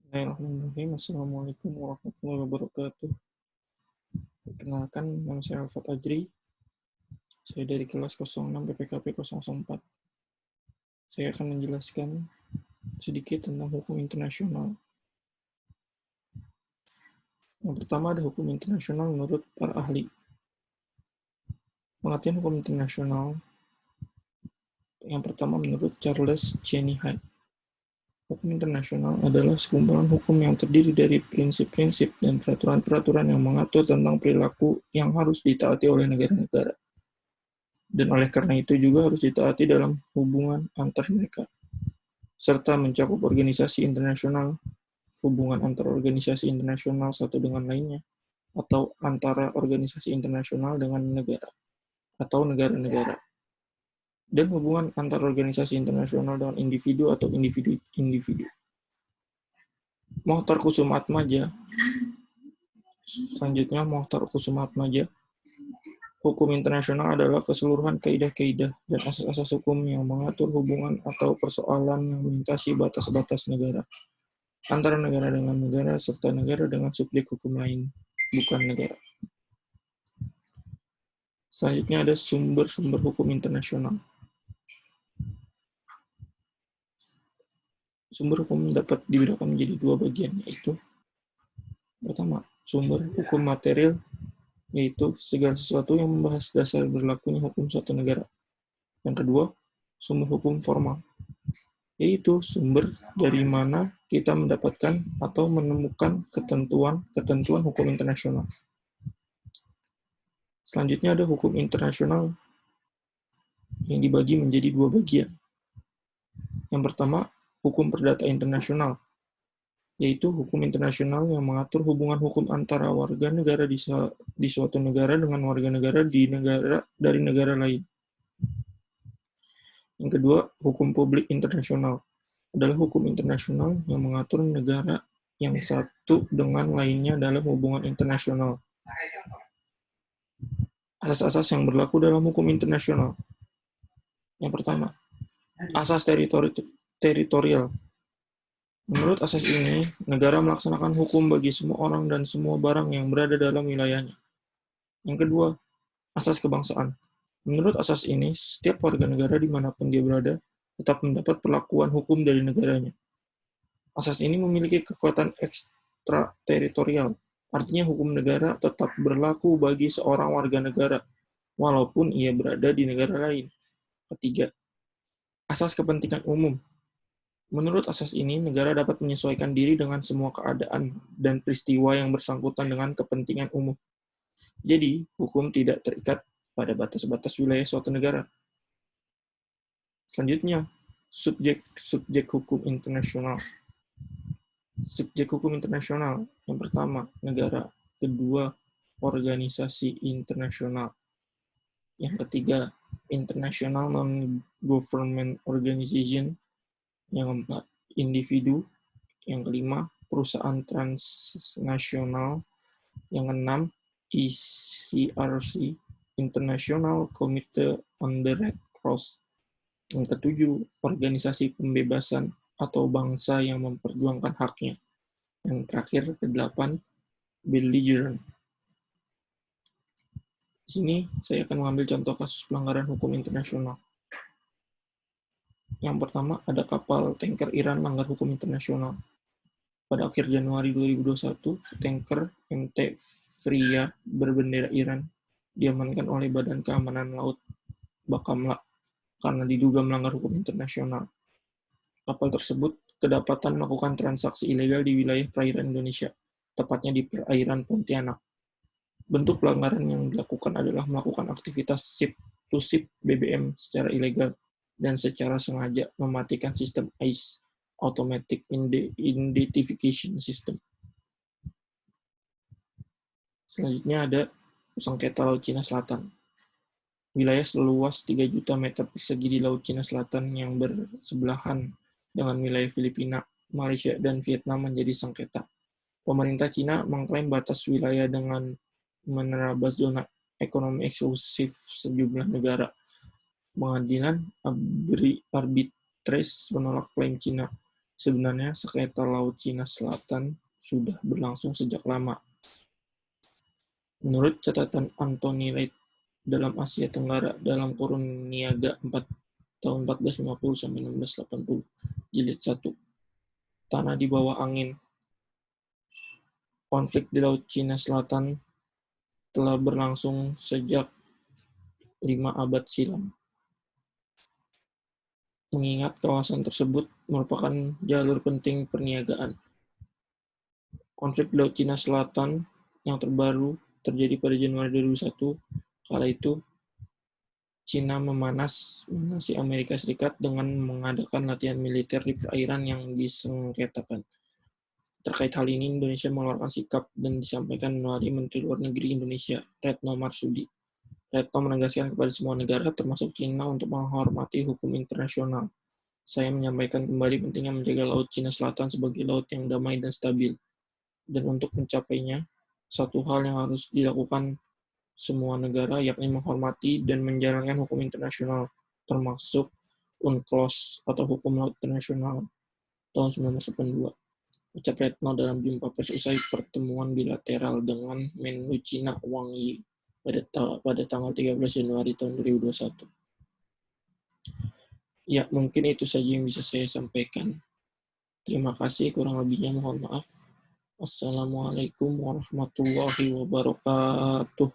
Bismillahirrahmanirrahim. Assalamualaikum warahmatullahi wabarakatuh. Perkenalkan, nama saya Alfat Ajri. Saya dari kelas 06 PPKP 004. Saya akan menjelaskan sedikit tentang hukum internasional. Yang pertama ada hukum internasional menurut para ahli. Pengertian hukum internasional yang pertama menurut Charles Cheney Hyde. Hukum internasional adalah sekumpulan hukum yang terdiri dari prinsip-prinsip dan peraturan-peraturan yang mengatur tentang perilaku yang harus ditaati oleh negara-negara. Dan oleh karena itu juga harus ditaati dalam hubungan antar mereka, serta mencakup organisasi internasional, hubungan antar organisasi internasional satu dengan lainnya, atau antara organisasi internasional dengan negara, atau negara-negara, dan hubungan antar organisasi internasional dengan individu atau individu-individu. Mohtar Kusumaatmadja. Selanjutnya, Mohtar Kusumaatmadja. Hukum internasional adalah keseluruhan kaidah-kaidah dan asas-asas hukum yang mengatur hubungan atau persoalan yang melintasi batas-batas negara, antara negara dengan negara, serta negara dengan subjek hukum lain, bukan negara. Selanjutnya ada sumber-sumber hukum internasional. Sumber hukum dapat dibedakan menjadi dua bagian, yaitu pertama, sumber hukum material, yaitu segala sesuatu yang membahas dasar berlakunya hukum suatu negara. Yang kedua, sumber hukum formal, yaitu sumber dari mana kita mendapatkan atau menemukan ketentuan hukum internasional. Selanjutnya ada hukum internasional yang dibagi menjadi dua bagian. Yang pertama, hukum perdata internasional, yaitu hukum internasional yang mengatur hubungan hukum antara warga negara di suatu negara dengan warga negara dari negara lain. Yang kedua, hukum publik internasional adalah hukum internasional yang mengatur negara yang satu dengan lainnya dalam hubungan internasional. Asas-asas yang berlaku dalam hukum internasional. Yang pertama, asas teritorial. Menurut asas ini, negara melaksanakan hukum bagi semua orang dan semua barang yang berada dalam wilayahnya. Yang kedua, asas kebangsaan. Menurut asas ini, setiap warga negara dimanapun dia berada, tetap mendapat perlakuan hukum dari negaranya. Asas ini memiliki kekuatan ekstrateritorial, artinya hukum negara tetap berlaku bagi seorang warga negara, walaupun ia berada di negara lain. Ketiga, asas kepentingan umum. Menurut asas ini, negara dapat menyesuaikan diri dengan semua keadaan dan peristiwa yang bersangkutan dengan kepentingan umum. Jadi, hukum tidak terikat pada batas-batas wilayah suatu negara. Selanjutnya, subjek hukum internasional. Subjek hukum internasional, yang pertama, negara. Kedua, organisasi internasional. Yang ketiga, international non-government organization. Yang keempat, individu. Yang kelima, perusahaan transnasional. Yang keenam, ICRC, International Committee on the Red Cross. Yang ketujuh, organisasi pembebasan atau bangsa yang memperjuangkan haknya. Yang terakhir, kedelapan, belligerent. Di sini saya akan mengambil contoh kasus pelanggaran hukum internasional. Yang pertama, ada kapal tanker Iran melanggar hukum internasional. Pada akhir Januari 2021, tanker MT Freya berbendera Iran diamankan oleh Badan Keamanan Laut Bakamla karena diduga melanggar hukum internasional. Kapal tersebut kedapatan melakukan transaksi ilegal di wilayah perairan Indonesia, tepatnya di perairan Pontianak. Bentuk pelanggaran yang dilakukan adalah melakukan aktivitas ship-to-ship BBM secara ilegal dan secara sengaja mematikan sistem AIS, Automatic Identification System. Selanjutnya ada sengketa Laut Cina Selatan. Wilayah seluas 3 juta meter persegi di Laut Cina Selatan yang bersebelahan dengan wilayah Filipina, Malaysia, dan Vietnam menjadi sengketa. Pemerintah Cina mengklaim batas wilayah dengan menerabas zona ekonomi eksklusif sejumlah negara. Pengadilan Arbitration menolak klaim Cina. Sebenarnya sengketa Laut Cina Selatan sudah berlangsung sejak lama. Menurut catatan Anthony Wright dalam Asia Tenggara dalam kurun niaga tahun 1450 sampai 1680, jilid 1, Tanah di Bawah Angin. Konflik di Laut Cina Selatan telah berlangsung sejak 5 abad silam. Mengingat kawasan tersebut merupakan jalur penting perniagaan. Konflik di Laut Cina Selatan yang terbaru terjadi pada Januari 2001. Kala itu, Cina memanasi Amerika Serikat dengan mengadakan latihan militer di perairan yang disengketakan. Terkait hal ini, Indonesia mengeluarkan sikap dan disampaikan melalui Menteri Luar Negeri Indonesia, Retno Marsudi. Retno menegaskan kepada semua negara, termasuk Cina, untuk menghormati hukum internasional. Saya menyampaikan kembali pentingnya menjaga Laut Cina Selatan sebagai laut yang damai dan stabil. Dan untuk mencapainya, satu hal yang harus dilakukan semua negara, yakni menghormati dan menjalankan hukum internasional, termasuk UNCLOS atau Hukum Laut Internasional tahun 1982. Ucap Retno dalam jumpa pers usai pertemuan bilateral dengan Menlu Cina Wang Yi pada tanggal 13 Januari tahun 2021. Ya, mungkin itu saja yang bisa saya sampaikan. Terima kasih, kurang lebihnya mohon maaf. Wassalamualaikum warahmatullahi wabarakatuh.